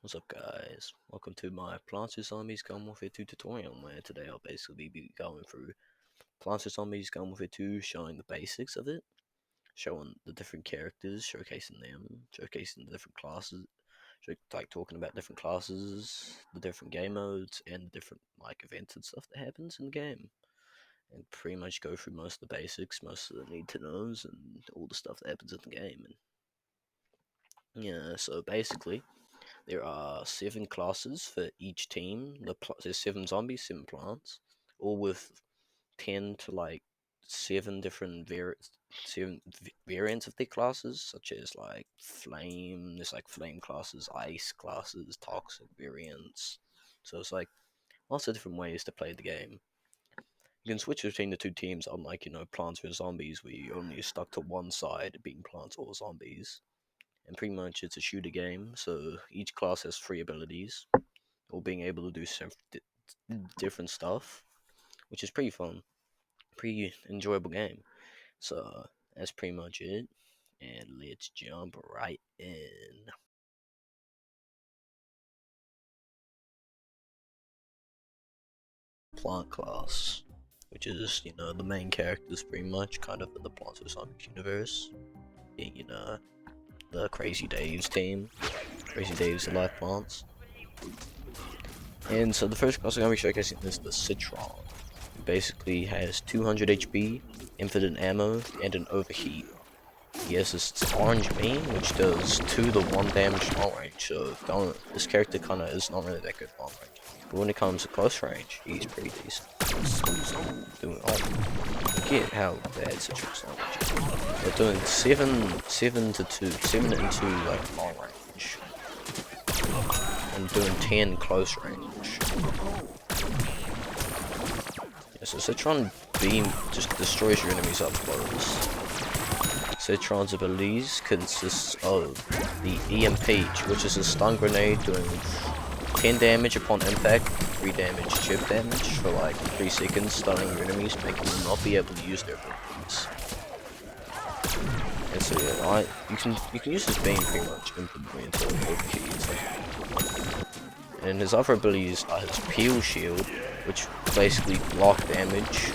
What's up guys, welcome to my Plants vs Zombies Garden Warfare 2 tutorial where today I'll basically be going through Plants vs Zombies Garden Warfare 2, showing the basics of it, showing the different characters, showcasing them, showcasing the different classes, like talking about different classes, the different game modes, and the different like events and stuff that happens in the game. And pretty much go through most of the basics, most of the need to knows, and all the stuff that happens in the game. And yeah, so basically there are 7 classes for each team. There's 7 zombies, 7 plants, all with 10 to like 7 different variants of their classes, such as like flame. There's like flame classes, ice classes, toxic variants. So it's like lots of different ways to play the game. You can switch between the two teams, unlike Plants vs Zombies, where you only stuck to one side, being plants or zombies. And pretty much it's a shooter game, so each class has 3 abilities, or being able to do different stuff, which is pretty fun, pretty enjoyable game. So that's pretty much it, and let's jump right in. Plant class, which is the main characters pretty much, kind of in the Plants vs Zombies universe, being the Crazy Dave's team, Crazy Dave's Alive Plants. And so the first class I'm going to be showcasing is the Citron. It basically has 200 HP, infinite ammo, and an overheat. He has this orange beam, which does 2 to 1 damage long range, so this character kinda is not really that good long range. But when it comes to close range, he's pretty decent. Doing I get how bad Citron's long range is. They're doing 7 to 2, 7 and 2 like long range. And doing 10 close range. Yeah, so Citron beam just destroys your enemies up close. Citron's abilities consists of the EMP, which is a stun grenade doing 10 damage upon impact, 3 damage chip damage for like 3 seconds, stunning your enemies, making them not be able to use their abilities. And so yeah, you can use this beam pretty much infinitely until it overheats. And his other abilities are his peel shield, which basically block damage,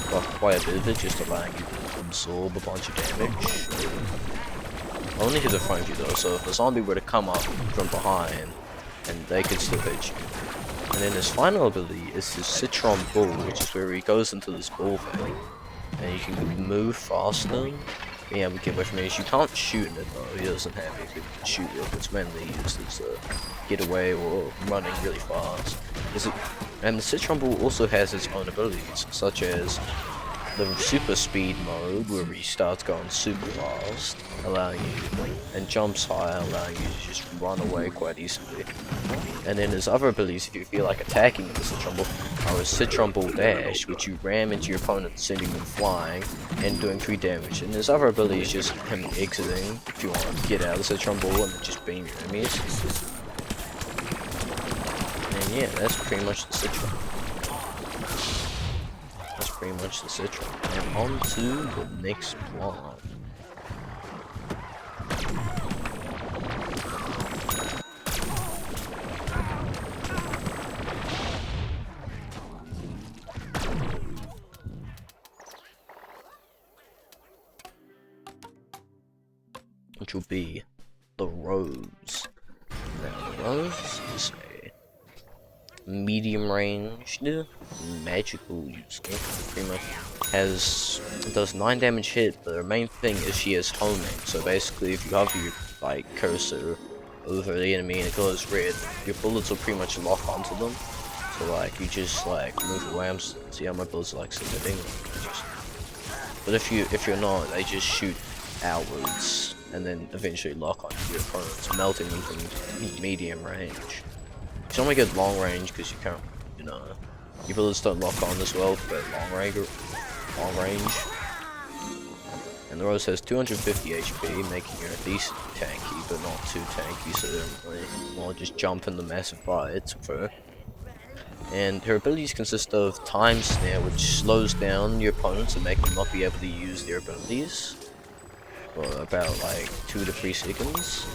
block quite a bit of it, just allowing you to absorb a bunch of damage. Only hit the front of you though, so if a zombie were to come up from behind, and they could still hit you. And then his final ability is his Citron Bull, which is where he goes into this ball thing, and you can move faster. Yeah, we get away from it. You can't shoot in it though. He doesn't have anything to shoot with. It's mainly used as a getaway or running really fast. And the Citron Ball also has its own abilities, such as the super speed mode, where he starts going super fast, allowing you, and jumps high, allowing you to just run away quite easily. And then his other abilities, if you feel like attacking with the Citron Ball, are his Citron Ball Dash, which you ram into your opponent, sending them flying, and doing 3 damage. And his other ability is just him exiting, if you want to get out of the Citron Ball and just beam your enemies. And yeah, that's pretty much the Citron. That's pretty much the Citron. And on to the next plant. Which will be the Rose. Now the Rose is a medium ranged magical user. Pretty much does 9 damage hit, but the main thing is she has homing. So basically if you have your like cursor over the enemy and it goes red, your bullets will pretty much lock onto them. So like you just like move away. See how my bullets are like submitting. But if you're not, they just shoot outwards and then eventually lock on your opponents, melting them from medium range. It's only good long range because you can't, your bullets don't lock on as well for long range. And the Rose has 250 HP, making her a decent tanky, but not too tanky, so they don't really want to just jump in the massive fights with her. And her abilities consist of Time Snare, which slows down your opponents and make them not be able to use their abilities for about like 2 to 3 seconds.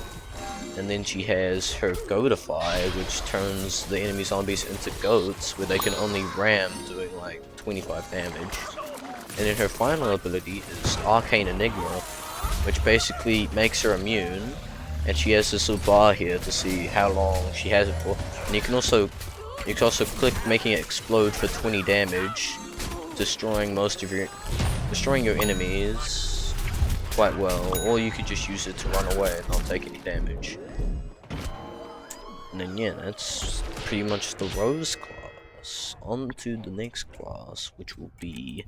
And then she has her Goatify, which turns the enemy zombies into goats, where they can only ram, doing like 25 damage. And then her final ability is Arcane Enigma, which basically makes her immune. And she has this little bar here to see how long she has it for. And you can also click making it explode for 20 damage, destroying your enemies quite well. Or you could just use it to run away and not take any damage. And then yeah, that's pretty much the Rose class. On to the next class, which will be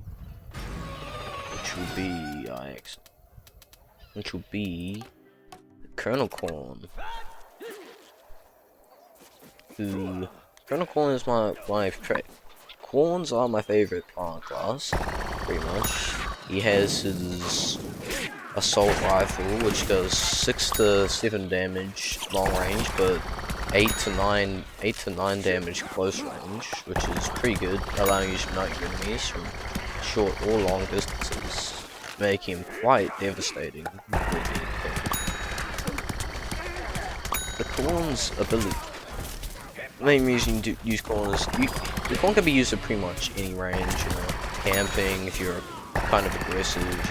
Colonel Corn. Colonel Corn is Corns are my favorite plant class, pretty much. He has his assault rifle, which does 6 to 7 damage long range, but 8 to 9 damage close range, which is pretty good, allowing you to melt your enemies from short or long distances, making him quite devastating. The Corn's ability. The main reason you use Corn is the Corn can be used at pretty much any range, you know, camping if you're kind of aggressive, you know,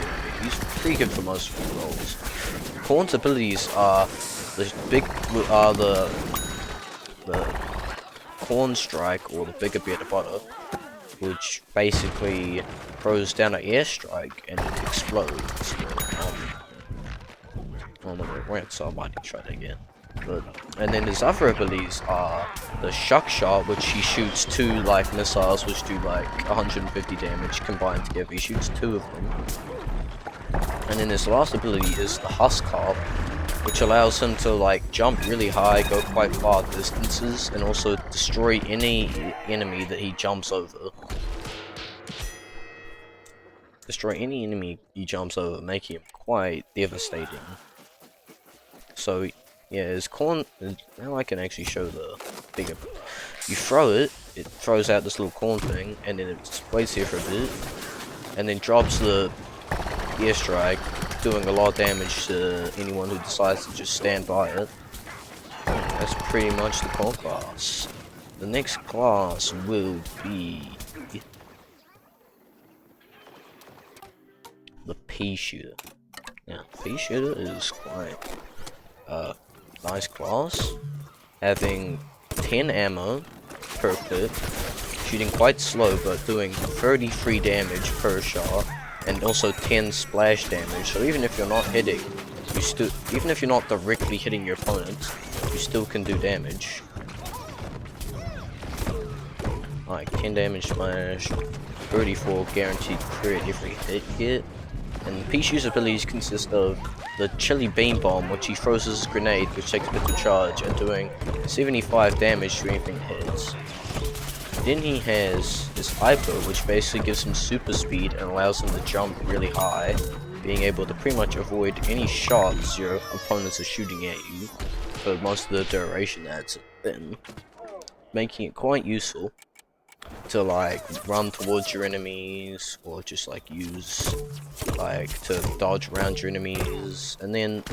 he's pretty good for most roles. Corn's abilities are the Corn Strike, or the bigger bit of butter, which basically throws down an airstrike and it explodes. I don't know where it went, so I might try that again. And then his other abilities are the Shuck Shot, which he shoots 2 like missiles which do like 150 damage combined together. He shoots 2 of them. And then his last ability is the Husk Hop, which allows him to like jump really high, go quite far distances, and also destroy any enemy that he jumps over. Making him quite devastating. So yeah, his corn. Now I can actually show the bigger. You throw it, it throws out this little corn thing, and then it waits here for a bit, and then drops the airstrike, doing a lot of damage to anyone who decides to just stand by it. That's pretty much the corn class. The next class will be the pea shooter. Now, pea shooter is quite nice class, having 10 ammo per clip, shooting quite slow but doing 33 damage per shot, and also 10 splash damage. So even if you're not hitting, even if you're not directly hitting your opponent, you still can do damage. Like 10 damage splash, 34 guaranteed crit every hit you get. And pea shooter's abilities consist of the Chili Bean Bomb, which he throws as a grenade, which takes a bit to charge, and doing 75 damage to anything hits. Then he has his Hyper, which basically gives him super speed and allows him to jump really high, being able to pretty much avoid any shots your opponents are shooting at you for most of the duration that's been, making it quite useful to like run towards your enemies, or just like use like to dodge around your enemies. And then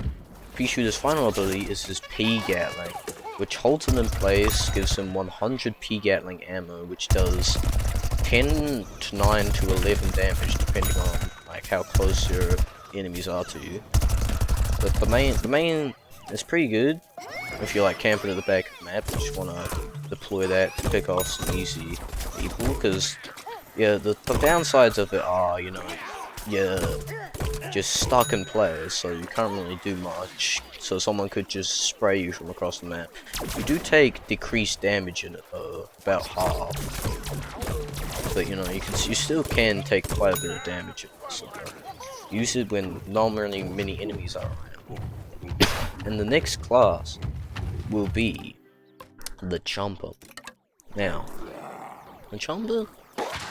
pea shooter's final ability is his pea gatling, which holds him in place, gives him 100 pea gatling ammo, which does 10 to 9 to 11 damage depending on like how close your enemies are to you. But the main is pretty good if you're like camping at the back of the map. You just want to deploy that to pick off some easy people, because yeah, the downsides of it are, you know, you're just stuck in place, so you can't really do much. So someone could just spray you from across the map. You do take decreased damage in it though, about half. But you know, you still can take quite a bit of damage in it. So use it when normally many enemies are around. And the next class will be the Chomper. Now, the Chomper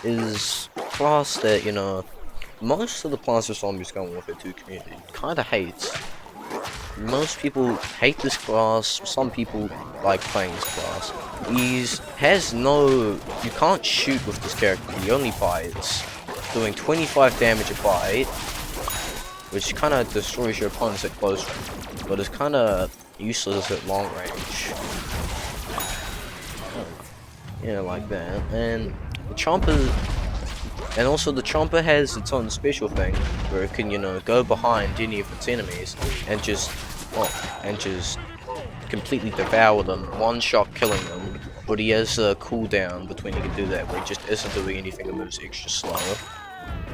is a class that, you know, most of the Plants vs Zombies Garden Warfare 2 community kind of hates. Most people hate this class, some people like playing this class. You can't shoot with this character, he only bites, doing 25 damage a bite, which kind of destroys your opponents at close range, but it's kind of useless at long range. Yeah, like that. And the Chomper, and also the Chomper has its own special thing where it can, you know, go behind any of its enemies and just, completely devour them, one shot killing them. But he has a cooldown between he can do that where he just isn't doing anything and moves extra slow.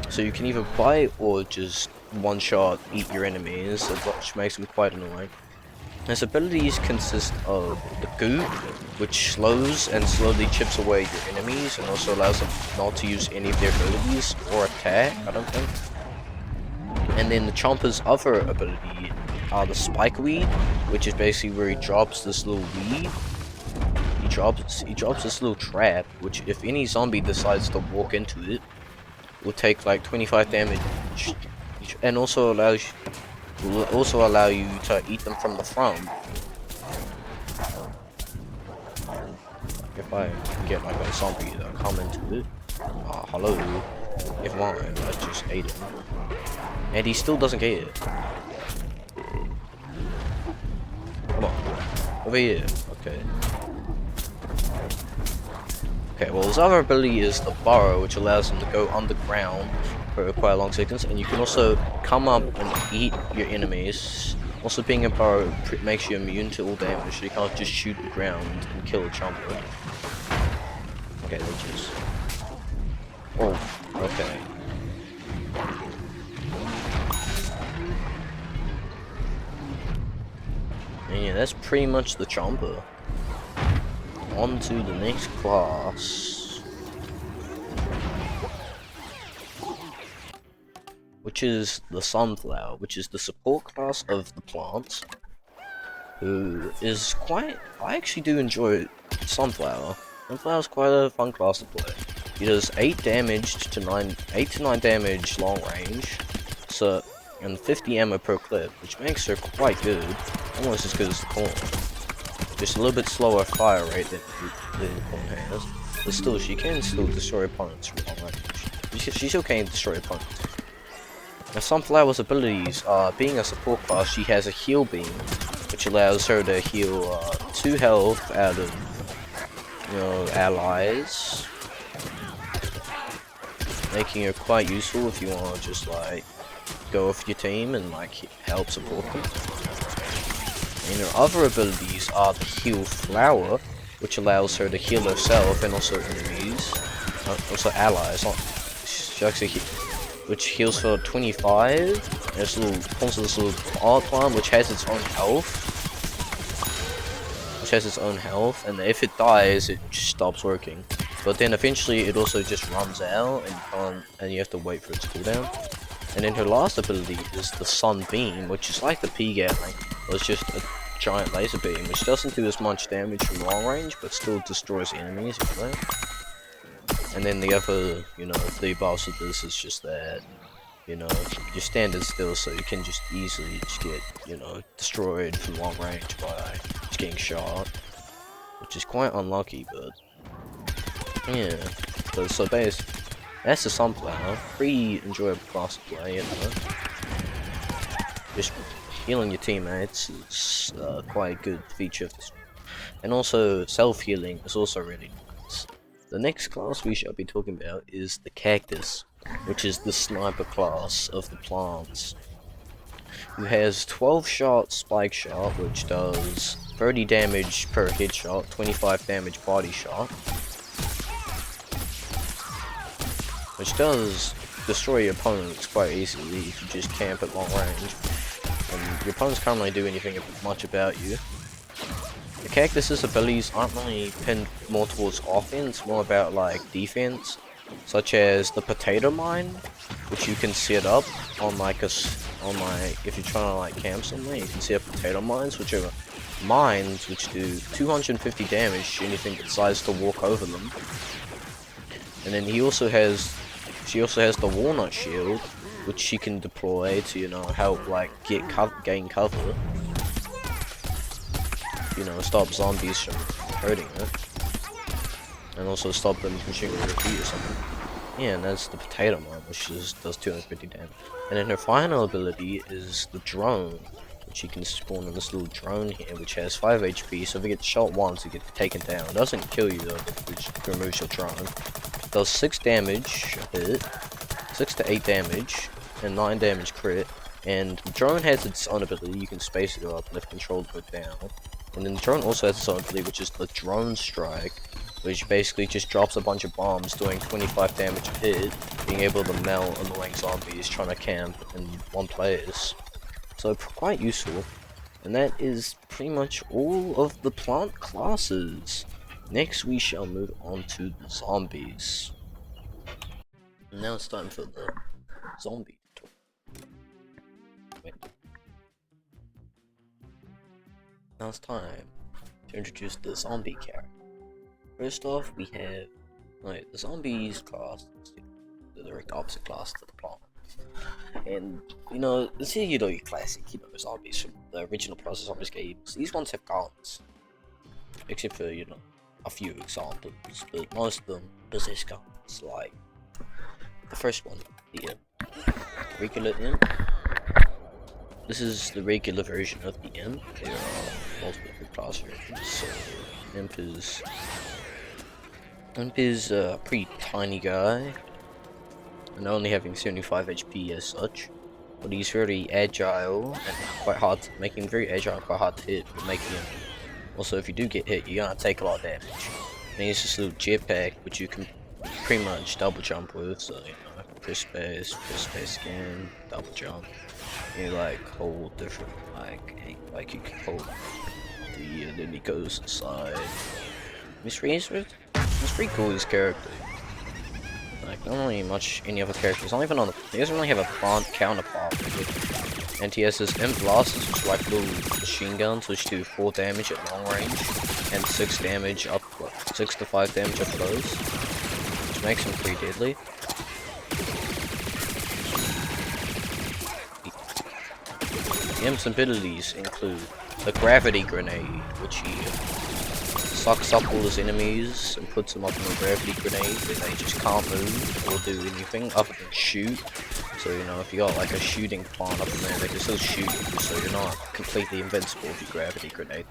So you can either bite or just one shot eat your enemies, which makes him quite annoying. His abilities consist of the goop, which slows and slowly chips away your enemies and also allows them not to use any of their abilities or attack, I don't think. And then the Chomper's other ability are the spike weed, which is basically where he drops this little weed. He drops this little trap, which if any zombie decides to walk into it, will take like 25 damage, and also will also allow you to eat them from the front. If I get like a zombie that come into it, hello, if mine, I just ate him, and he still doesn't get it. Come on, over here. Okay. Okay, well his other ability is the burrow, which allows him to go underground for quite a long seconds, and you can also come up and eat your enemies. Also, being a burrow makes you immune to all damage, so you can't just shoot the ground and kill a Chomper. Okay, let's just... Oh, okay. And yeah, that's pretty much the Chomper. On to the next class, which is the Sunflower, which is the support class of the plants, who is quite... I actually do enjoy Sunflower. Sunflower's quite a fun class to play. He does 8 to 9 damage long range, so, and 50 ammo per clip, which makes her quite good, almost as good as the Corn. Just a little bit slower fire rate than the Corn has, but still, she can still destroy opponents from long range. She still can destroy opponents. Now, Sunflower's abilities are, being a support class, she has a heal beam, which allows her to heal 2 health out of, you know, allies, making her quite useful if you want to just like go with your team and like help support them. And her other abilities are the heal flower, which allows her to heal herself and also enemies, also allies. She actually which heals for 25. And this little comes with this little art one, which has its own health. And if it dies, it just stops working. But then eventually, it also just runs out, and you have to wait for its cooldown. And then her last ability is the Sun Beam, which is like the P-Gatling. It's just a giant laser beam, which doesn't do as much damage from long range, but still destroys enemies anyway. And then the other, you know, debuffs of this is just that, you know, you're standing still, so you can just easily just get, you know, destroyed from long range by just getting shot, which is quite unlucky, but yeah. So basically, that's the Sunflower. Pretty enjoyable class to play, you know. Just healing your teammates is quite a good feature of this. And also, self-healing is also really nice. The next class we shall be talking about is the Cactus, which is the sniper class of the plants, who has 12 shot spike shot, which does 30 damage per headshot, 25 damage body shot, which does destroy your opponents quite easily if you just camp at long range, and your opponents can't really do anything much about you. The Cactus's abilities aren't really pinned more towards offense, more about like defense, such as the Potato Mine, which you can set up on like if you're trying to like camp somewhere, you can set up potato mines, which are mines which do 250 damage to anything that decides to walk over them. And then she also has the Walnut Shield, which she can deploy to, you know, help like gain cover. You know, stop zombies from hurting her, and also stop them from shooting her feet or something. Yeah, and that's the Potato Mine, which does 250 damage. And then her final ability is the Drone, which you can spawn in this little drone here, which has 5 HP. So if it gets shot once, it gets taken down. It doesn't kill you though, which removes your drone. It does 6 damage a hit, 6 to 8 damage, and 9 damage crit. And the drone has its own ability. You can space it up, left control to put down. And then the drone also has its own ability, which is the drone strike, which basically just drops a bunch of bombs doing 25 damage a hit, being able to melt annoying zombies trying to camp in one place. So quite useful. And that is pretty much all of the plant classes. Next we shall move on to the zombies. And now it's time for the zombie tutorial. Wait. Now it's time to introduce the zombie character. First off, we have the zombies class, the direct opposite class to the plant. And you know, this is your classic, zombies from the original Process Zombies games. These ones have guns, except for a few examples, but most of them possess guns. Like the first one, the regular imp. This is the regular version of the imp. There are multiple class versions. So Imp is a pretty tiny guy, and only having 75 HP as such, but he's very agile and quite hard to, making him very agile and quite hard to hit, but making him also, if you do get hit, you're gonna take a lot of damage. And he's this little jetpack which you can pretty much double jump with, so press space again, double jump. You hold different like you can hold the and then he goes inside. It's pretty cool, this character. Like, not really much any other characters. Not even on the. He doesn't really have a plant counterpart. And he has his imp blasters, which are like little machine guns, which do 4 damage at long range and 6 damage up, 6 to 5 damage up close, which makes him pretty deadly. The imp's abilities include the gravity grenade, which he sucks up all his enemies and puts them up in a gravity grenade where they just can't move or do anything other than shoot. So if you got like a shooting plant up in there, they can still shoot you, so you're not completely invincible with your gravity grenade.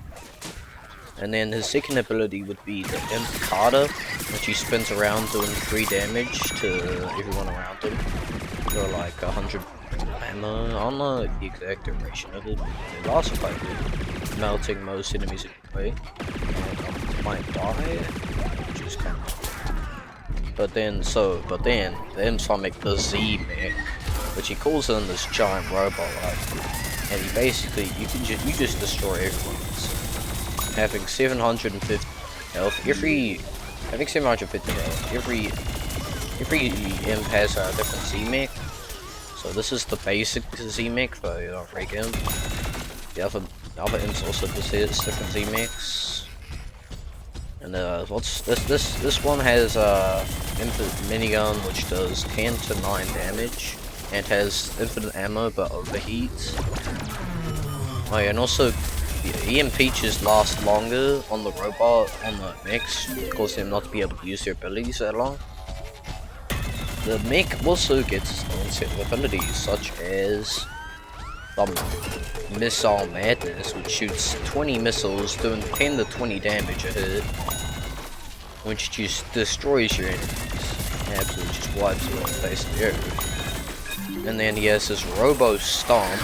And then his second ability would be the Imp Carter, which he spins around doing 3 damage to everyone around him for like 100 ammo. I don't know the exact duration of it, but it lasts quite good, melting most enemies in the way. And I might die, which is kind of. But then the Imps try to make the Z-Mech, which he calls in this giant robot, and he basically you just destroy everyone. Having 750 health, having 750 health, every imp has a different Z-Mech. So this is the basic Z-Mech for Rig Imp. The other imps also possess different Z-Mechs. And what's this one has infinite minigun, which does 10 to 9 damage and has infinite ammo but overheats. Oh yeah, and also the EM Peaches last longer on the robot, on the mechs, causing them not to be able to use their abilities that long. The mech also gets its own set of abilities, such as Missile Madness, which shoots 20 missiles doing 10 to 20 damage a hit, which just destroys your enemies, absolutely just wipes them off the face of the earth. And then he has this Robo Stomp,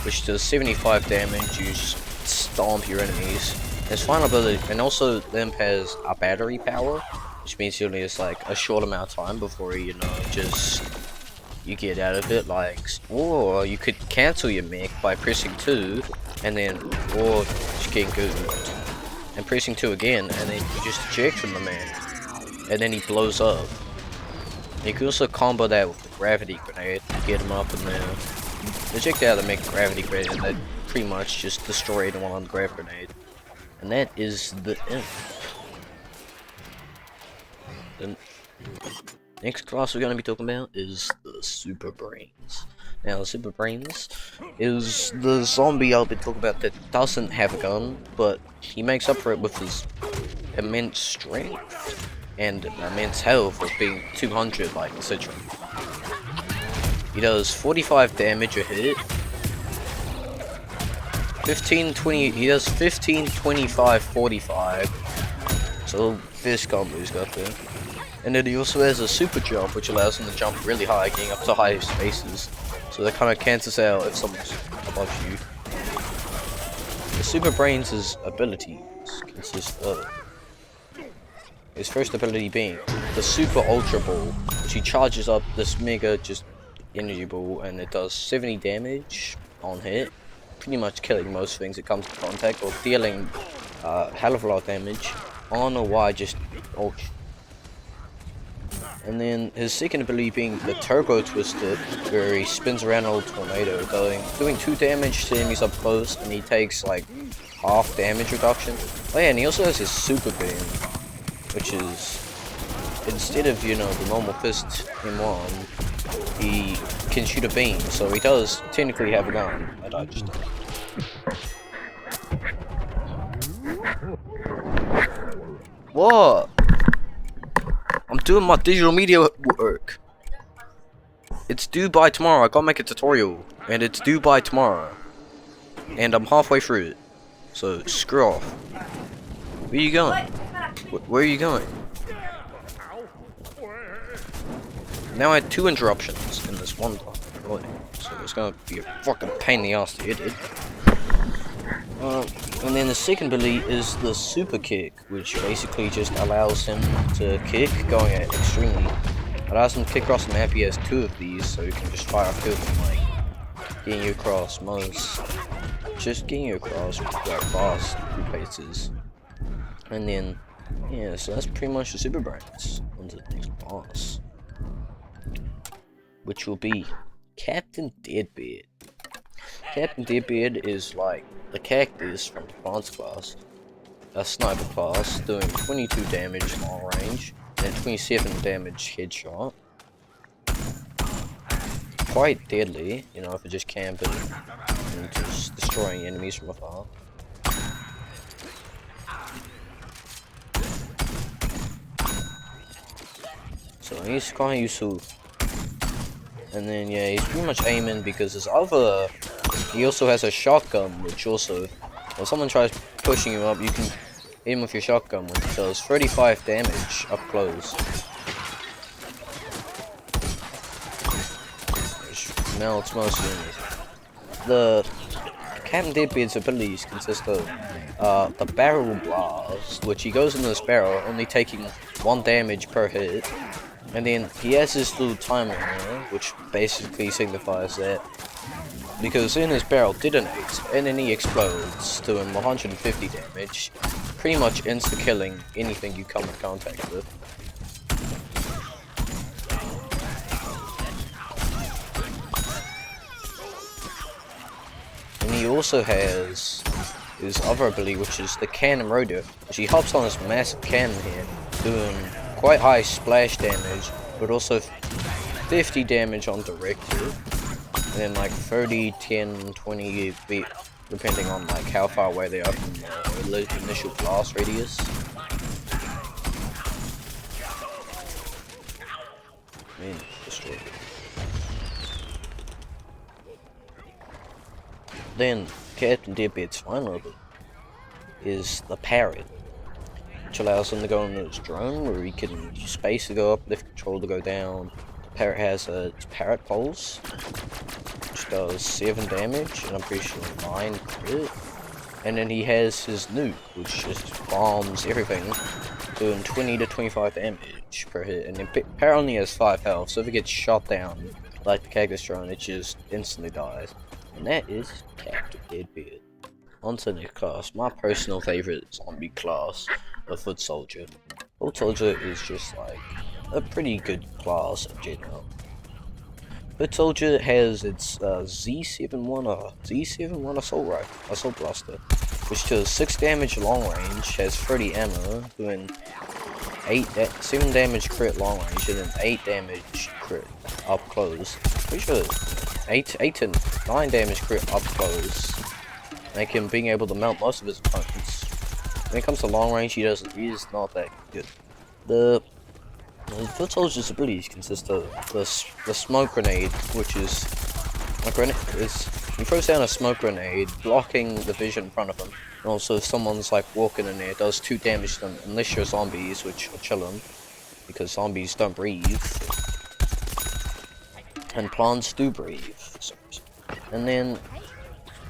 which does 75 damage, you just stomp your enemies. His final ability, and also the imp has a battery power, which means he only has like a short amount of time before you get out of it. Or you could cancel your mech by pressing 2, and then or just getting good and pressing 2 again, and then you just eject from the man, and then he blows up. You can also combo that with the gravity grenade to get him up in there. Eject out of the mech gravity grenade, and that pretty much just destroy anyone on the grav grenade. And that is the imp. The next class we're going to be talking about is the Super Brains. Now, the Super Brains is the zombie I'll be talking about that doesn't have a gun, but he makes up for it with his immense strength and immense health of being 200, like etc. He does 45 damage a hit, 15, 20, he does 15, 25, 45. So this combo's got there. And then he also has a super jump, which allows him to jump really high, getting up to high spaces. So that kind of cancels out if someone's above you. The Super Brains' abilities consist of his first ability being the Super Ultra Ball, which he charges up this mega just energy ball, and it does 70 damage on hit, pretty much killing most things it comes in contact, or dealing hell of a lot of damage on or why just ultra. And then his second ability being the Turbo Twister, where he spins around a little tornado, doing 2 damage to enemies up close, and he takes like half damage reduction. Oh yeah, and he also has his Super Beam, which is, instead of, you know, the normal fist M1, he can shoot a beam, so he does technically have a gun. I just don't. What? I'm doing my digital media work. It's due by tomorrow. I gotta make a tutorial, and it's due by tomorrow. And I'm halfway through it. So screw off. Where are you going? Where are you going? Now I had 2 interruptions in this one time. So it's gonna be a fucking pain in the ass to edit. And then the second ability is the Super Kick, which basically just allows him to kick, going at extremely. Allows him to kick across the map. He has 2 of these, so you can just fire off 2 of them, like getting you across most. Just getting you across like fast places. And then, yeah, so that's pretty much the Super Brains. Onto the next boss, which will be Captain Deadbeard. Captain Deadbeard is like the cactus from the Plants class, a sniper class, doing 22 damage long range and 27 damage headshot. Quite deadly, you know, if you're just camping and just destroying enemies from afar. So he's kind of useful. And then yeah, he's pretty much aiming because his other, he also has a shotgun, which also, when someone tries pushing you up, you can aim with your shotgun, which does 35 damage up close. Which melts most enemies. The Captain Deadbeard's abilities consist of the Barrel Blast, which he goes into this barrel, only taking 1 damage per hit. And then he has this little timer here, which basically signifies that because in his barrel detonates and then he explodes, doing 150 damage, pretty much insta-killing anything you come in contact with. And he also has his other ability, which is the Cannon Rotor, which he hops on this massive cannon here, doing quite high splash damage, but also 50 damage on direct hit, and then like 30, 10, 20 feet, depending on like how far away they are from the initial blast radius. I mean, destroyed it. Then Captain Deadbeard's final ability is the Parrot, which allows him to go on his drone, where he can use space to go up, lift control to go down. The Parrot has its Parrot Pulse, which does 7 damage, and I'm pretty sure 9 crit. And then he has his nuke, which just bombs everything, doing 20 to 25 damage per hit. And then Parrot only has 5 health, so if it gets shot down, like the Cactus drone, it just instantly dies. And that is Captain Deadbeard. On to the next class, my personal favorite zombie class, the Foot Soldier. Foot Soldier is just like a pretty good class in general. Foot Soldier has its Z71 Assault Blaster, which does 6 damage long range, has 30 ammo, doing 7 damage crit long range, and then 8 damage crit up close. Pretty sure 8 to 9 damage crit up close, make him being able to mount most of his opponents. When it comes to long range, he is not that good. The Foot Soldier's abilities consist of the smoke grenade, which is a grenade. He throws down a smoke grenade, blocking the vision in front of him. And also, if someone's like walking in there, it does 2 damage to them, unless you're zombies, which are chillin', because zombies don't breathe. And plants do breathe. And then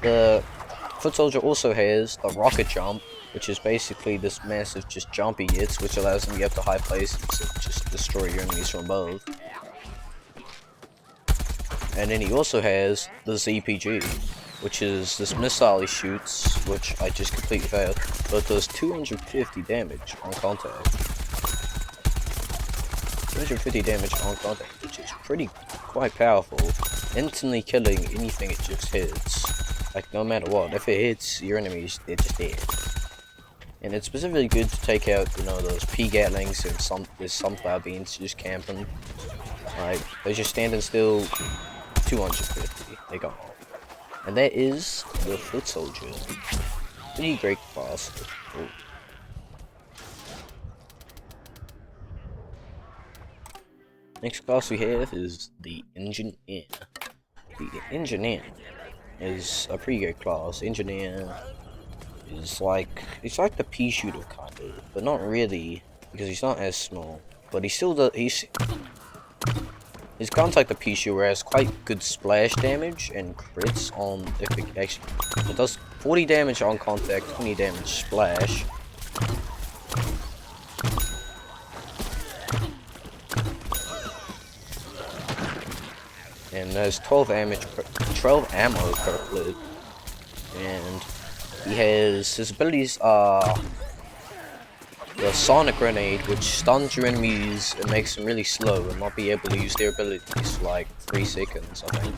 the foot soldier also has the rocket jump, which is basically this massive just jump he hits, which allows him to get to high places and just destroy your enemies from above. And then he also has the ZPG, which is this missile he shoots, which I just completely failed, but does 250 damage on contact. 250 damage on contact, which is quite powerful. Instantly killing anything it just hits. Like, no matter what. If it hits your enemies, they're just dead. And it's specifically good to take out, you know, those P-Gatlings and there's sunflower beans just camping. Like, they're just standing still. 250. They got off. And that is the foot soldier. Pretty great class. Ooh. Next class we have is the engineer. The engineer is a pretty good class. Engineer is like, it's like the pea shooter kind of, but not really, because he's not as small. But he still does. His gun's like the pea shooter, has quite good splash damage and crits on if it actually. It does 40 damage on contact, 20 damage splash. And there's 12 ammo per clip. And he has, his abilities are the sonic grenade, which stuns your enemies and makes them really slow and not be able to use their abilities for like 3 seconds, I think.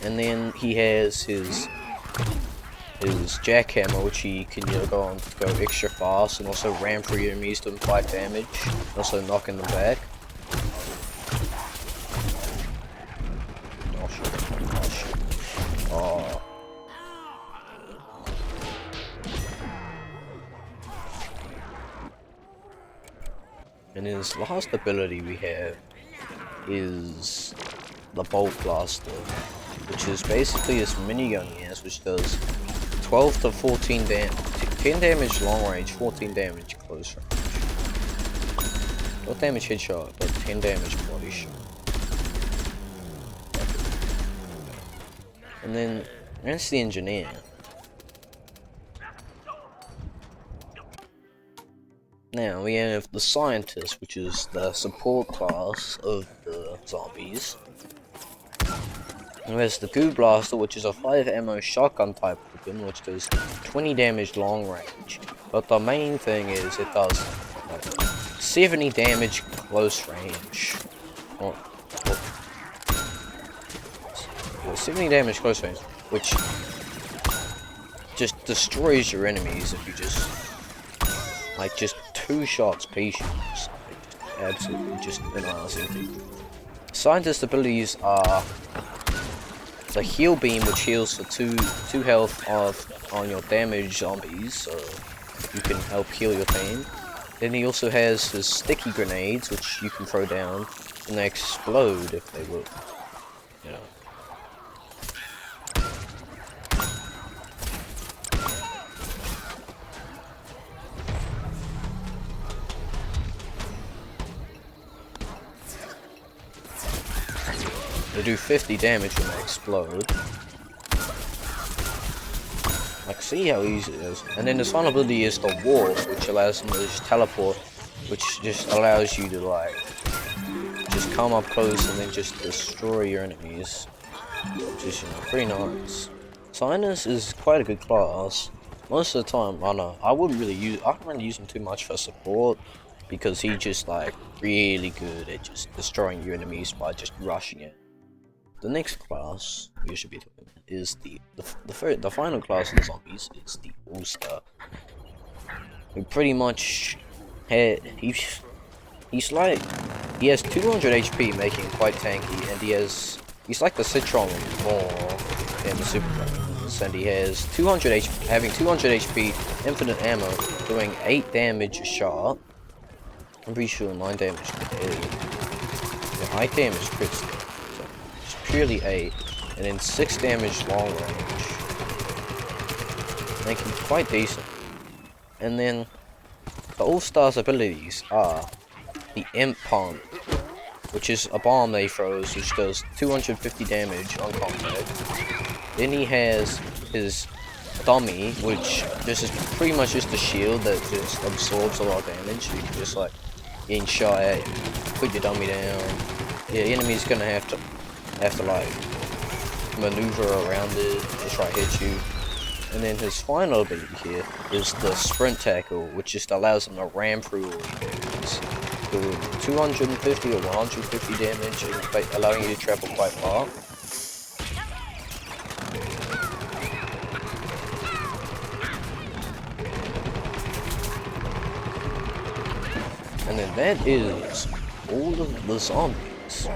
And then he has his jackhammer, which he can, you know, go extra fast and also ram through your enemies to 5 damage, and also knocking them back. Oh. And his last ability we have is the Bolt Blaster, which is basically this minigun he has, which does 12 to 14 damage, 10 damage long range, 14 damage close range. 12 damage headshot, but 10 damage body shot. And then that's the engineer. Now we have the scientist, which is the support class of the zombies. And there's the goo blaster, which is a 5 ammo shotgun type weapon, which does 20 damage long range. But the main thing is it does like 70 damage close range. 70 damage close range, which just destroys your enemies if you just like 2 shots patience. Absolutely just annihilating. Scientist abilities are the heal beam, which heals for 2 health on your damaged zombies, so you can help heal your team. Then he also has his sticky grenades, which you can throw down and they explode if they will, you know. They do 50 damage when they explode. Like, see how easy it is. And then the final ability is the Warp, which allows them to just teleport, which just allows you to, like, just come up close and then just destroy your enemies. Which is, you know, pretty nice. Sinus is quite a good class. Most of the time, I don't really use him too much for support, because he's just, like, really good at just destroying your enemies by just rushing it. The next class you should be doing is the final class of the zombies is the All-Star. Who pretty much had he has 200 HP, making him quite tanky, and he's like the Citron more in the Super Guns, and he has 200 HP, having 200 HP, infinite ammo, doing 8 damage a shot. I'm pretty sure 9 damage per hit. Yeah, 8 damage crits. Purely 8. and then 6 damage long range, making quite decent. And then the All-Star's abilities are the Imp Pump, which is a bomb that he throws, which does 250 damage on contact. Then he has his dummy, which this is pretty much just a shield that just absorbs a lot of damage. You can just like getting shot at, put your dummy down. Yeah, the enemy's gonna have to like maneuver around it to try to hit you. And then his final ability here is the Sprint Tackle, which just allows him to ram through all the enemies, doing 250 or 150 damage, and allowing you to travel quite far. And then that is all of the zombies.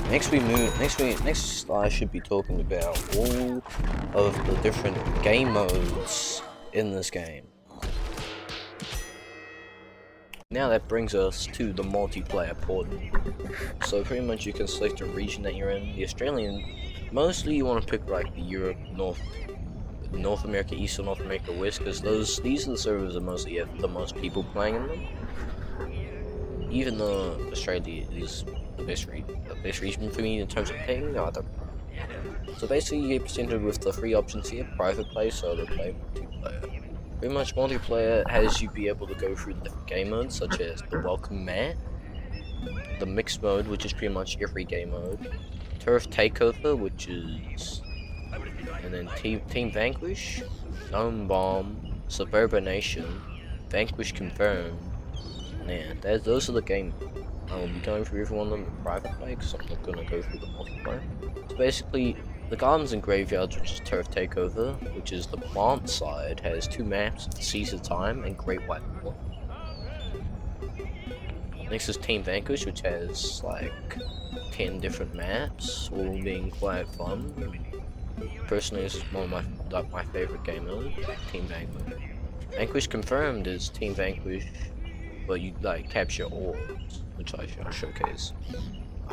Next I should be talking about all of the different game modes in this game. Now that brings us to the multiplayer portal. So pretty much you can select the region that you're in. The Australian, mostly you want to pick like the Europe, North America, East or North America, West, because these are the servers that mostly have the most people playing in them. Even though Australia is the best region for me in terms of ping, no, I don't. So basically you get presented with the three options here: private play, solo play, multiplayer. Pretty much multiplayer has you be able to go through the different game modes, such as the welcome mat, the mixed mode, which is pretty much every game mode, turf takeover, which is, and then team vanquish, gnome bomb, suburbanation, vanquish confirmed. And those are the game. I will be going through every one of them in private play because I'm not going to go through the multiplayer. So basically, the gardens and graveyards, which is turf takeover, which is the plant side, has 2 maps: Seize of Time and Great White Wall. Next is Team Vanquish, which has like 10 different maps, all being quite fun. Personally, this is one of my favorite game mode, Team Vanquish. Vanquish Confirmed is Team Vanquish, but you like capture orbs, which I shall showcase.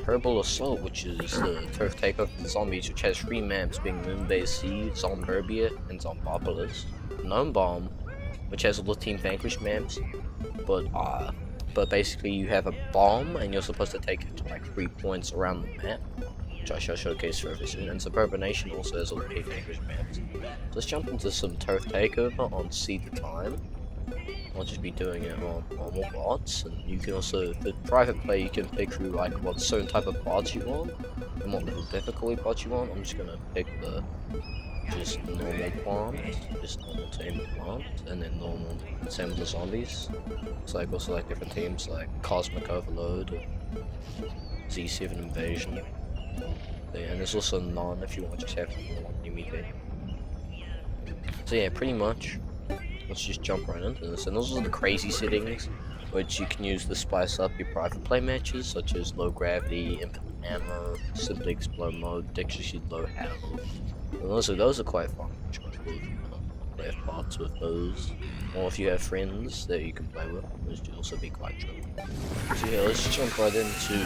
Herbal Assault, which is the turf takeover of the zombies, which has 3 maps being Moonbase Sea, Zomburbia, and Zombopolis. Gnome Bomb, which has all the Team Vanquish maps, but basically you have a bomb and you're supposed to take it to like 3 points around the map, which I shall showcase further soon. And Suburbanation also has all the Team Vanquish maps. So let's jump into some turf takeover on Seed the Time. I'll just be doing it on normal bots, and you can also, for private play, you can pick through like what certain type of bots you want and what level difficulty bots you want. I'm just gonna pick the just normal plants, just normal team plants, and then normal, same with the zombies. It's like also like different teams like Cosmic Overload, Z7 Invasion. Yeah, and there's also none if you want to just have one immediate. So yeah, pretty much. Let's just jump right into this. And those are the crazy settings, which you can use to spice up your private play matches, such as low gravity, infinite ammo, simply explode mode, dexterity low health. And those are quite fun. Play bots with those, or if you have friends that you can play with, those should also be quite chill. So yeah, let's jump right into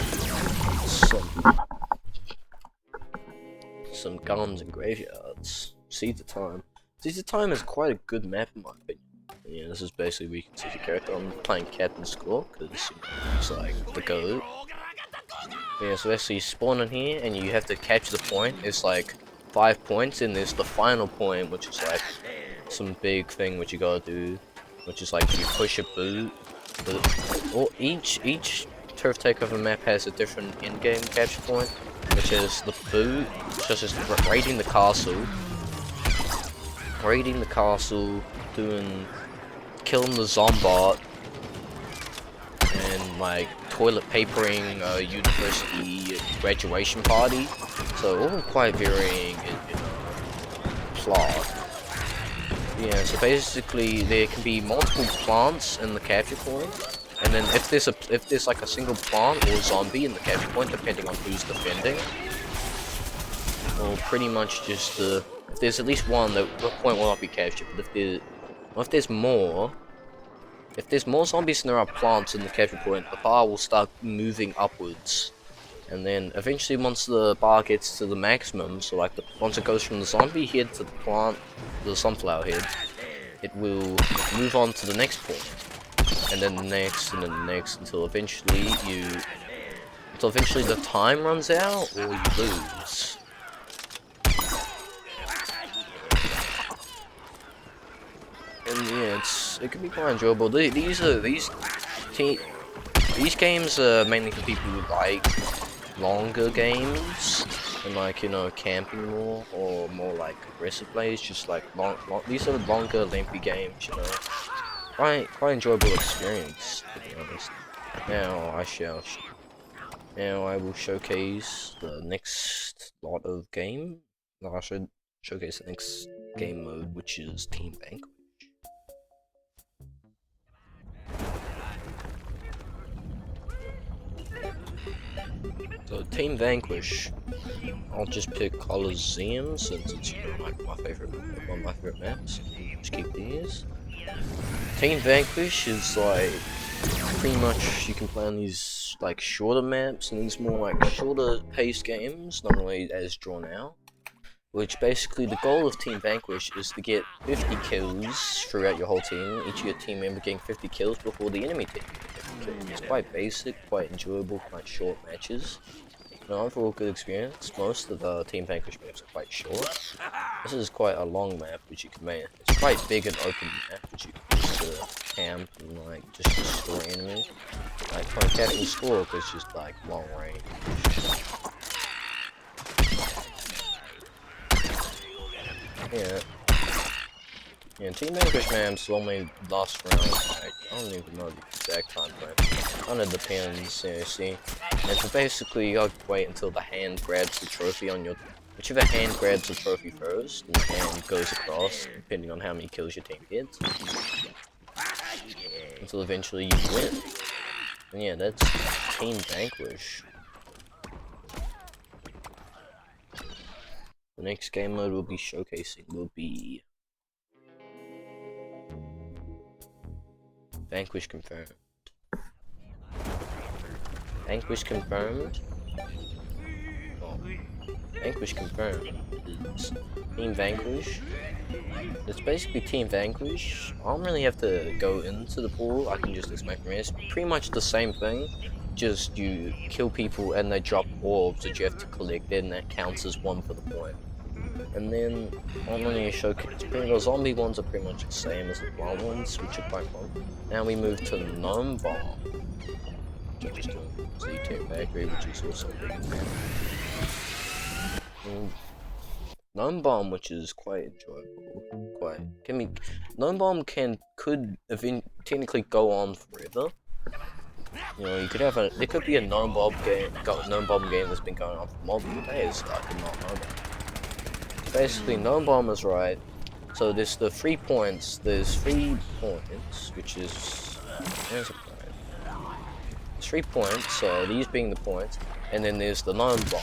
some gardens and graveyards. Seize the Time. Seize the Time is quite a good map in my opinion. Yeah, this is basically where you can see your character. I'm playing Captain Score because it's like the GOAT. Yeah, so basically you spawn in here and you have to capture the point. It's like 5 points, and there's the final point, which is like some big thing which you gotta do, which is like you push a boot. Each turf takeover map has a different in-game capture point, which is the boot, such as raiding the castle, killing the zombot, and like toilet papering a university graduation party. So all quite varying in plot. Yeah, so basically there can be multiple plants in the capture point, and then if there's like a single plant or zombie in the capture point, depending on who's defending, or pretty much just if there's at least one, the point will not be captured. But if there's more zombies than there are plants in the capture point, the bar will start moving upwards, And then eventually once the bar gets to the maximum, so like once it goes from the zombie head to the plant, the sunflower head, it will move on to the next point. And then the next, and then the next, until eventually the time runs out, or you lose. And yeah, it can be quite enjoyable. These games are mainly for people who like longer games and like, you know, camping more, or more like aggressive plays. Just like these are longer, lengthy games, you know. Quite enjoyable experience, to be honest. Now I will showcase the next lot of game. I should showcase the next game mode, which is Team Vanquish. So Team Vanquish, I'll just pick Coliseum since it's, you know, like one of my favorite maps. Just keep these. Team Vanquish is like pretty much you can play on these like shorter maps, and these more like shorter paced games, not really as drawn out. Which basically the goal of Team Vanquish is to get 50 kills throughout your whole team, each of your team member getting 50 kills before the enemy team gets 50 kills. It's quite basic, quite enjoyable, quite short matches. An overall good experience. Most of the Team Vanquish maps are quite short. This is quite a long map which you can make. It's quite big and open map which you can just camp and like just destroy enemies. Like can't catch and score because it's just like long range. Yeah, Team Vanquish maps only last around, like, I don't even know the exact time frame. Kinda depends, you see. And so basically, you gotta wait until the hand grabs the trophy on your... Whichever hand grabs the trophy first, and the hand goes across, depending on how many kills your team gets. Until eventually you win. And yeah, that's Team Vanquish. The next game mode we'll be showcasing will be Vanquish Confirmed. Vanquish Confirmed. Oh. Vanquish Confirmed is Team Vanquish. It's basically Team Vanquish. I don't really have to go into the pool. I can just explain from here. It's pretty much the same thing. Just you kill people and they drop orbs that you have to collect, and that counts as one for the point. And then I'm going to showcase the zombie ones are pretty much the same as the plant ones, which are quite fun. Now we move to Gnome Bomb, which I just doing Z10 Factory, which is also a big map. Gnome Bomb, which is quite enjoyable, Gnome Bomb could technically go on forever. You know, you could have there could be a Gnome Bomb game that's been going on for multiple days that I did not know about. Basically, Gnome Bomb is right. So there's the 3 points. There's 3 points, which is there's a point. There's 3 points. So these being the points, and then there's the Gnome Bomb,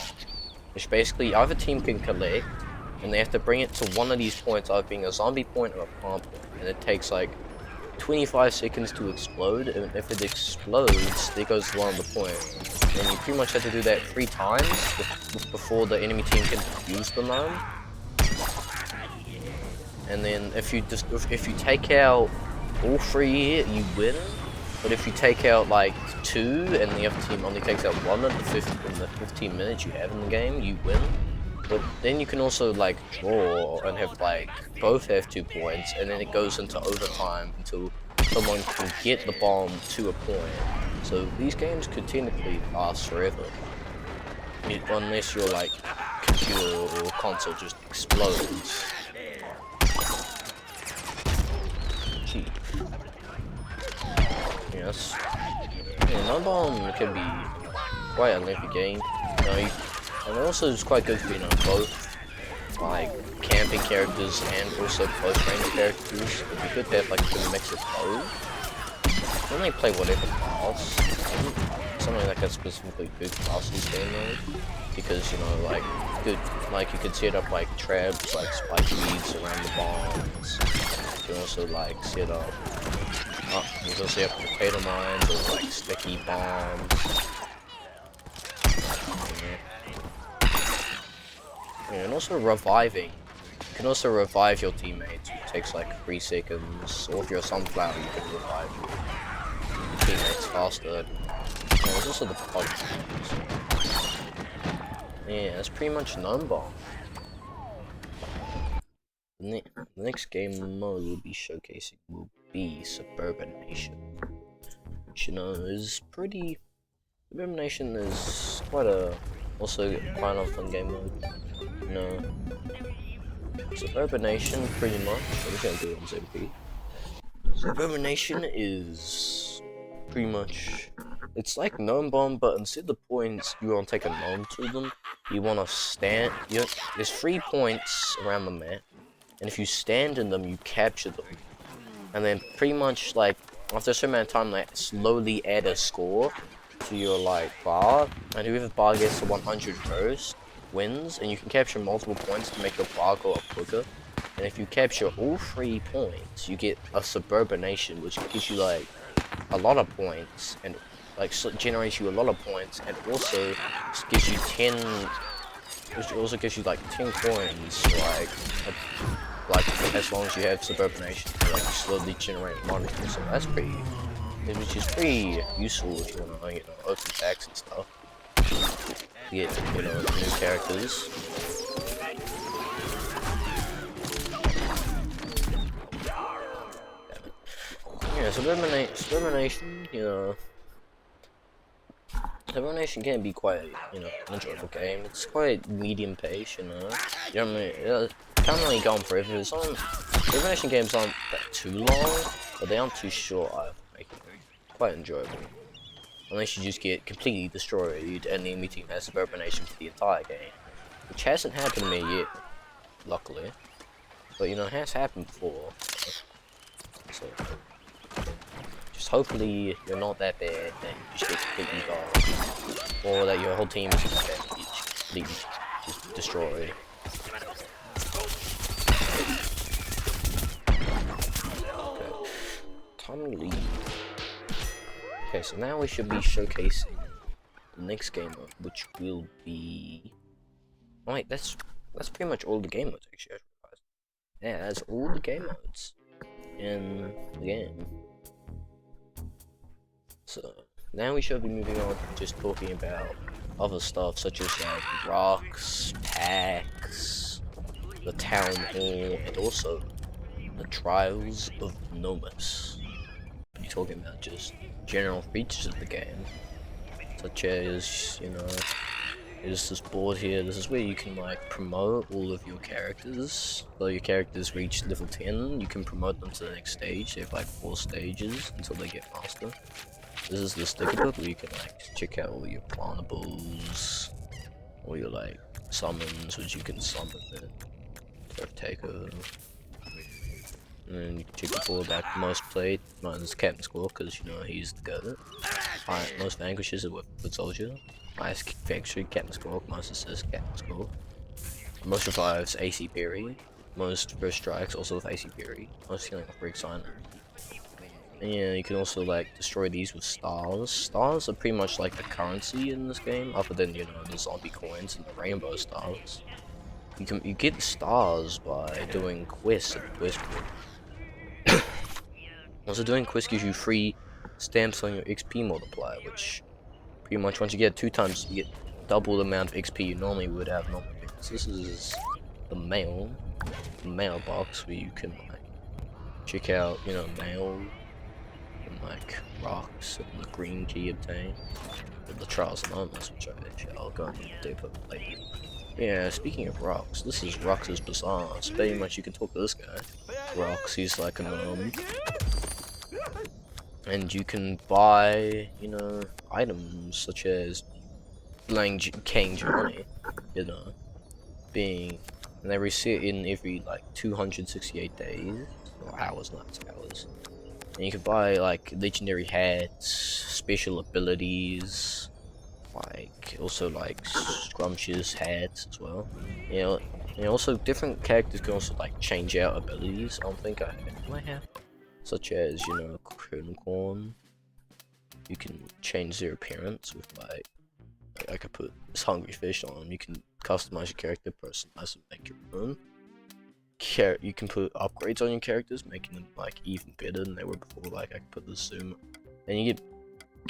which basically either team can collect, and they have to bring it to one of these points, either being a zombie point or a plant point, and it takes like 25 seconds to explode, and if it explodes, there goes one of the points. And you pretty much have to do that 3 times before the enemy team can use the gnome. And then if you take out all 3 here, you win. But if you take out like 2 and the other team only takes out 1 in the 15 minutes you have in the game, you win. But then you can also like draw and have like both have 2 points, and then it goes into overtime until someone can get the bomb to a point. So these games could technically last forever, unless your like computer or console just explodes. Gee. Yes. Yeah, Gnome Bomb can be quite a lengthy game. You know, and also it's quite good for, you know, both like camping characters and also close range characters. It'd be good to have like a good mix of both. Then they play whatever class. Something like a specifically good class in this game mode, because, you know, like you could set up like traps, like spike weeds around the bombs. You can also like set up you can set up potato mines or like sticky bombs. Yeah, and also reviving. You can also revive your teammates. It takes like 3 seconds. Or if you're a sunflower, you can revive your teammates faster. Yeah, there's also the bug. Yeah, that's pretty much Gnome Bomb. The next game mode we'll be showcasing will be Suburbanation, which is pretty. Suburbanation is also quite a fun game mode. Suburbanation pretty much. I'm just gonna do it on ZP. Suburbanation is pretty much. It's like Gnome Bomb, but instead of points, you want to take a gnome to them. You want to stand. There's 3 points around the map. And if you stand in them, you capture them. And then pretty much like after a certain amount of time, like slowly add a score to your like bar. And whoever bar gets to 100 first wins. And you can capture multiple points to make your bar go up quicker. And if you capture all 3 points, you get a Suburbanation, which gives you like a lot of points and like generates you a lot of points, and also gives you 10. Which also gives you like 10 coins, like as long as you have Suburbanation, like slowly generate money. So that's which is pretty useful if you want to, open packs and stuff. Get, new characters. Yeah, Suburbanation, Suburbanation can be quite, an enjoyable game. It's quite medium pace, can't really go on forever. Suburbanation games aren't that too long, but they aren't too short either, making it quite enjoyable. Unless you just get completely destroyed and the enemy team has Suburbanation for the entire game, which hasn't happened to me yet, luckily. But it has happened before. So just hopefully you're not that bad that you just get completely gone, or that your whole team is not that completely just destroyed. Okay, time to leave. Okay, so now we should be showcasing the next game mode, which will be. Oh, wait, that's pretty much all the game modes actually. I realized. Yeah, that's all the game modes in the game. So now we should be moving on to just talking about other stuff such as like rocks, packs, the town hall, and also the trials of Nomus. You're talking about just general features of the game, such as there's this board here. This is where you can like promote all of your characters. So your characters reach level 10, you can promote them to the next stage. They have like 4 stages until they get master. This is the sticker book where you can like check out all your plantables, all your like summons, which you can summon the Taker. And then you can check the board about most played. Mine's Captain Squawk, because he's the goat. Most vanquishes are with soldier. Highest victory, Captain Squawk. Most assists, Captain Squawk. Most revives, AC Berry. Most first strikes, also with AC Berry. Most healing with Break Sign. And you can also like destroy these with stars. Stars are pretty much like the currency in this game, other than the zombie coins and the rainbow stars. You get stars by doing quests at the quest board. Also, doing quests gives you free stamps on your XP multiplier, which pretty much once you get 2 times, you get double the amount of XP you normally would have normally. So this is the mailbox where you can like check out mail and like rocks and the green key obtained with the trials and Nomus, which I'll go into deeper later. Yeah, speaking of rocks, this is Rox's Bazaar. So pretty much you can talk to this guy. Rox, he's like a gnome. And you can buy, items such as King Johnny, and they reset in every like 268 days, or hours, not hours. And you can buy like legendary hats, special abilities, also like scrumptious hats as well. And also different characters can also like change out abilities. I don't think I have. Such as, Unicorn. You can change their appearance with like I could put this hungry fish on them. You can customize your character, personalize and make your own. You can put upgrades on your characters, making them like even better than they were before. Like I could put the zoom, and you get,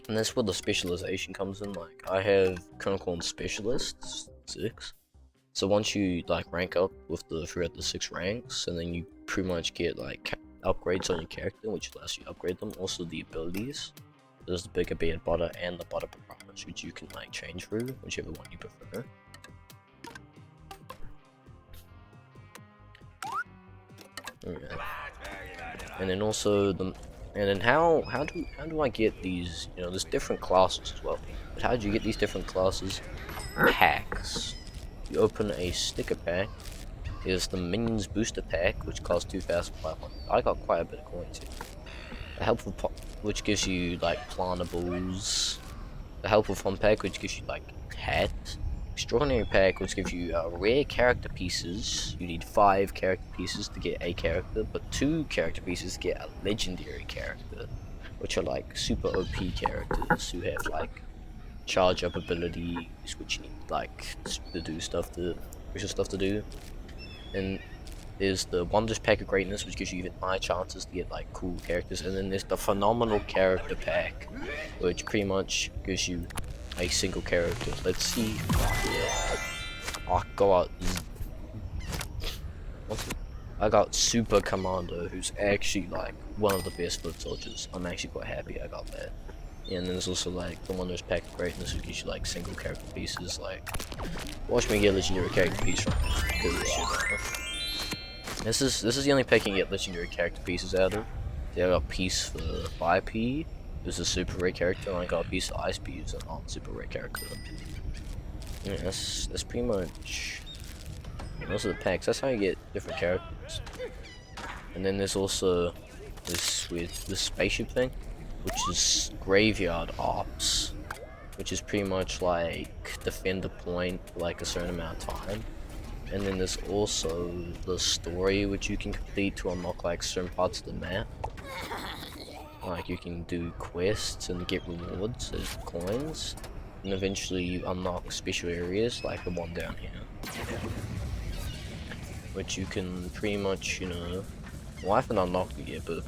and that's where the specialization comes in. Like I have Chronicle Specialists 6. So once you like rank up with throughout the 6 ranks, and then you pretty much get like upgrades on your character, which allows you to upgrade them. Also the abilities. There's the bigger beard butter and the butter promise, which you can like change through, whichever one you prefer. Okay. And then also how do I get these? You know, there's different classes as well. But how do you get these different classes? Packs. You open a sticker pack. Here's the Minions Booster Pack, which costs 2,500. I got quite a bit of coins here. A helpful which gives you like plantables. The helpful fun pack, which gives you like hats. Extraordinary pack, which gives you rare character pieces. You need 5 character pieces to get a character, but 2 character pieces to get a legendary character, which are like super OP characters who have like charge up abilities, which you need like to do stuff to do. And there's the Wondrous Pack of Greatness, which gives you even higher chances to get like cool characters. And then there's the Phenomenal Character Pack, which pretty much gives you a single character. Let's see. I got Super Commando, who's actually like one of the best foot soldiers. I'm actually quite happy I got that. And then there's also like the Wondrous Pack of Greatness, which gives you like single character pieces. Like, watch me get legendary character piece from this, because you know. This is the only pack you can get legendary character pieces out of. I got a piece for Fire P, who's a super rare character, and I got a piece of Ice P, who's a non-super rare character. Yeah, that's pretty much. Those are the packs. That's how you get different characters. And then there's also this spaceship thing, which is Graveyard Ops, which is pretty much like defend a point for like a certain amount of time. And then there's also the story, which you can complete to unlock like certain parts of the map. Like you can do quests and get rewards as coins, and eventually you unlock special areas like the one down here, which you can pretty much, you know, well, I haven't unlocked it yet, but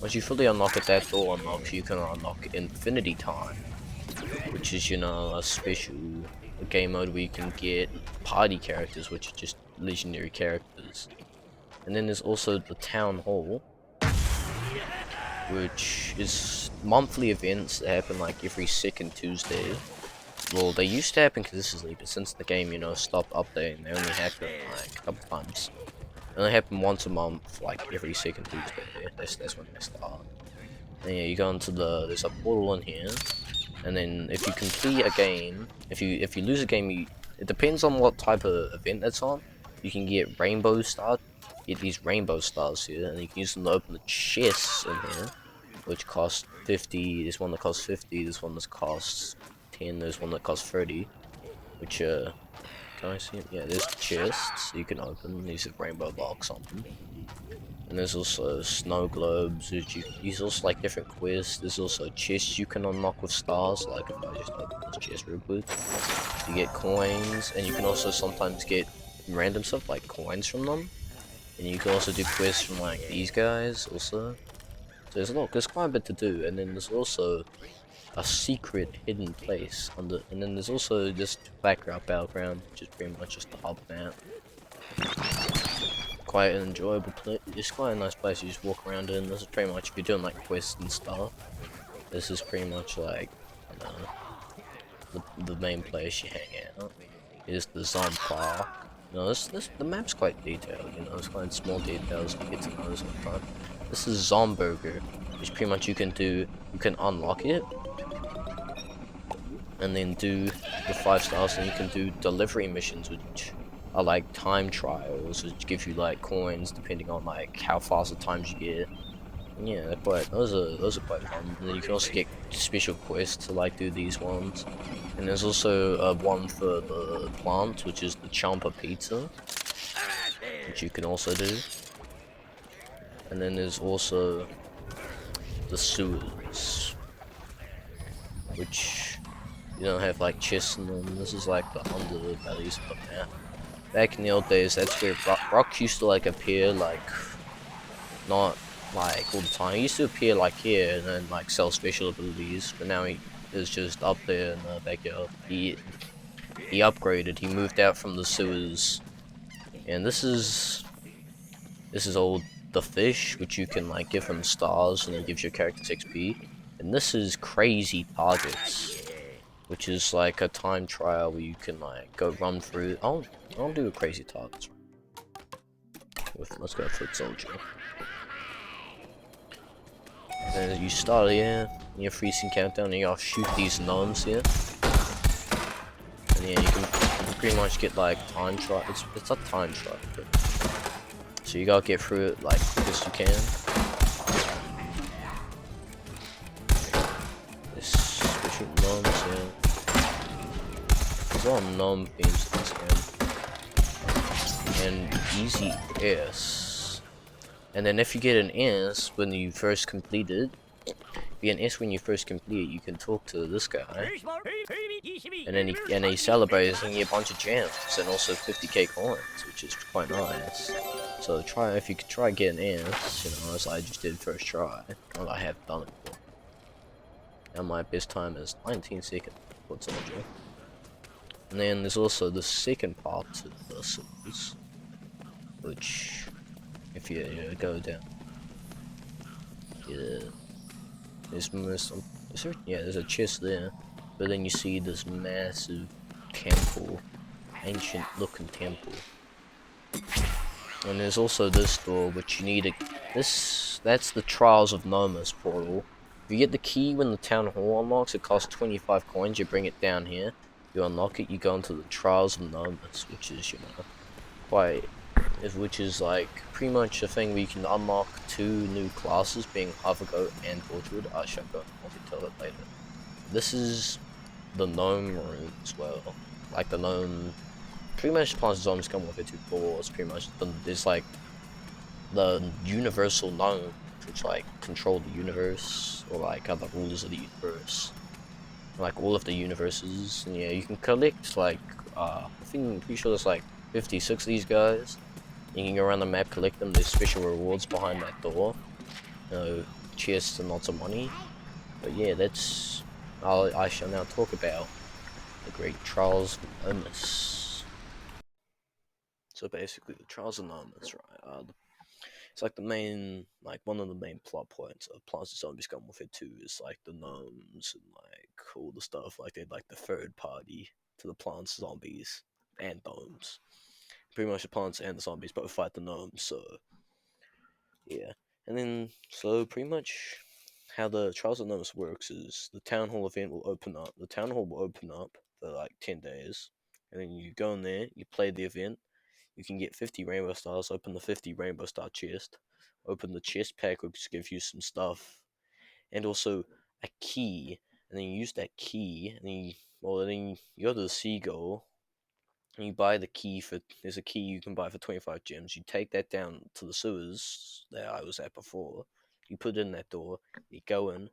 once you fully unlock it, that door unlocks, you can unlock Infinity Time, which is, you know, a special game mode where you can get party characters, which are just legendary characters. And then there's also the Town Hall, which is monthly events that happen like every 2nd Tuesday. Well, they used to happen consistently, but since the game, you know, stopped updating, they only happen like a couple times. They only happen once a month, like every 2nd Tuesday. That's when they start. And yeah, you go into there's a portal in here, and then if you complete a game, if you lose a game, it depends on what type of event that's on. You can get rainbow stars. Get these rainbow stars here, and you can use them to open the chests in here, which cost 50. There's one that costs 50. There's one that costs 10. There's one that costs 30. Which can I see it? Yeah, there's chests you can open. These have rainbow locks on them. And there's also snow globes, which use also like different quests. There's also chests you can unlock with stars. Like if I just open this chest real quick, you get coins, and you can also sometimes get random stuff like coins from them. And you can also do quests from like these guys also. So there's quite a bit to do. And then there's also a secret hidden place under, and then there's also this background battleground, which is pretty much just the hub map. Quite an enjoyable place. It's quite a nice place to just walk around in. This is pretty much, if you're doing like quests and stuff, this is pretty much like, you know, the main place you hang out. Is the Zom Park. You know, the map's quite detailed, you know, it's quite small details you get to know sometimes. This is Zomburger, which pretty much you can unlock it, and then do the 5 stars, and you can do delivery missions, which are like time trials, which give you like coins depending on like how fast the times you get. And yeah, those are quite fun. And then you can also get special quests to like do these ones. And there's also one for the plant, which is the Champa Pizza, which you can also do. And then there's also the sewers, which You don't have like chests in them. This is like the underbellies of the map. Back in the old days, that's where rock used to like appear like not like all the time. He used to appear like here and then like sell special abilities, but now he is just up there in the backyard. He upgraded. He moved out from the sewers, and this is all the fish, which you can like give him stars and it gives your characters XP. And this is crazy targets, which is like a time trial where you can like go run through. I'll do a crazy targets. Let's go foot soldier. And you start here, in your freezing countdown, and you gotta shoot these gnomes here. And yeah, you can pretty much get like time trial. It's a time trial, but so you gotta get through it like quick as you can. We're shooting gnomes here. There's a lot of gnome beams in this game. And easy S. And then if you get an S when you first complete it, when you first complete it, you can talk to this guy, and then he celebrates and you get a bunch of gems and also 50k coins, which is quite nice. So if you could try getting S, you know, as I just did first try, well, I have done it before. And my best time is 19 seconds for soldier. And then there's also the second part to the sewers, which if you go down, there's a chest there, but then you see this massive temple, ancient looking temple, and there's also this door which you need that's the Trials of Nomus portal. If you get the key when the town hall unlocks, it costs 25 coins. You bring it down here, you unlock it, you go into the Trials of Nomus, which is, you know, which is like pretty much a thing where you can unlock 2 new classes, being Havagoat and Torchwood. I shall go and tell it later. This is the gnome room as well. Like the gnome, pretty much Plants vs Zombies Garden Warfare 2 4 is pretty much there's like the universal gnome, which like control the universe, or like are the rulers of the universe, like all of the universes. And yeah, you can collect like I'm pretty sure there's like 56 of these guys. You can go around the map, collect them. There's special rewards behind that door. You know, chests and lots of money. But yeah, I shall now talk about the Great Trials of Nomus. So basically, the Trials of Nomus, right? It's like one of the main plot points of Plants vs Zombies Garden Warfare 2 is like the gnomes and like all the stuff. Like they're like the third party to the Plants Zombies and gnomes. Pretty much the plants and the zombies both fight the gnomes, so yeah. And then, so pretty much how the Trials of Nomus works is the town hall event will open up. The town hall will open up for like 10 days, and then you go in there, you play the event, you can get 50 rainbow stars, open the 50 rainbow star chest, open the chest pack, which gives you some stuff, and also a key, and then you use that key, and then you go to the seagull, and you buy the key there's a key you can buy for 25 gems. You take that down to the sewers that I was at before. You put it in that door, you go in,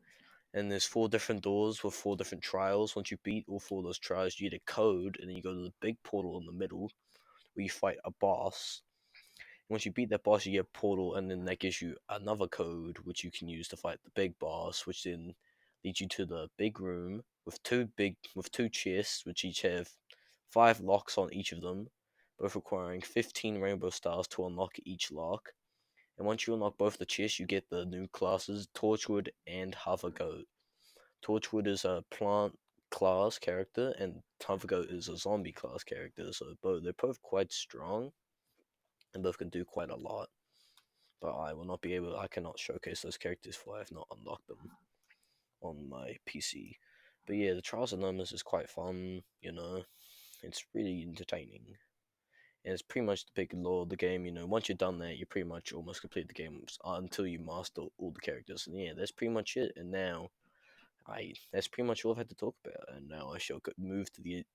and there's 4 different doors with 4 different trials. Once you beat all 4 of those trials, you get a code, and then you go to the big portal in the middle, where you fight a boss. Once you beat that boss, you get a portal, and then that gives you another code, which you can use to fight the big boss, which then leads you to the big room with two chests, which each have 5 locks on each of them, both requiring 15 rainbow stars to unlock each lock. And once you unlock both the chests, you get the new classes, Torchwood and Havagoat. Torchwood is a plant class character, and Havagoat is a zombie class character, so they're both quite strong, and both can do quite a lot. But I cannot showcase those characters for I have not unlocked them on my PC. But yeah, the Trials of Nomus is quite fun, you know. It's really entertaining. And it's pretty much the big lore of the game, you know. Once you're done there, you pretty much almost complete the game until you master all the characters. And yeah, that's pretty much it. And now, that's pretty much all I've had to talk about. And now I shall move to the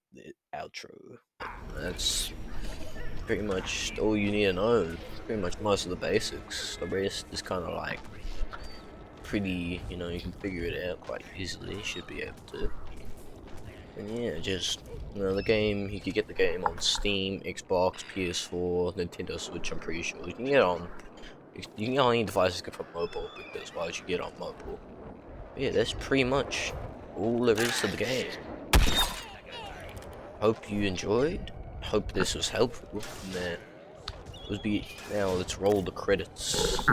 outro. That's pretty much all you need to know. Pretty much most of the basics. The rest is kind of like pretty, you know, you can figure it out quite easily. You should be able to. And yeah, just the game. You could get the game on Steam, Xbox, PS4, Nintendo Switch. I'm pretty sure you can get on. You can get on any devices except for mobile, because why would you get on mobile? But yeah, that's pretty much all there is to the game. Hope you enjoyed. Hope this was helpful. Now let's roll the credits.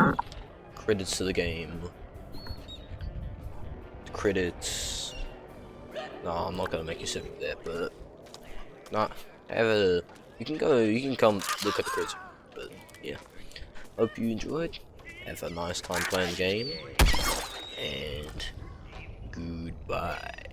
Credits to the game. Credits. No, I'm not gonna make you sit there, but not have a. You can come look at the credits. But yeah, hope you enjoyed. Have a nice time playing the game, and goodbye.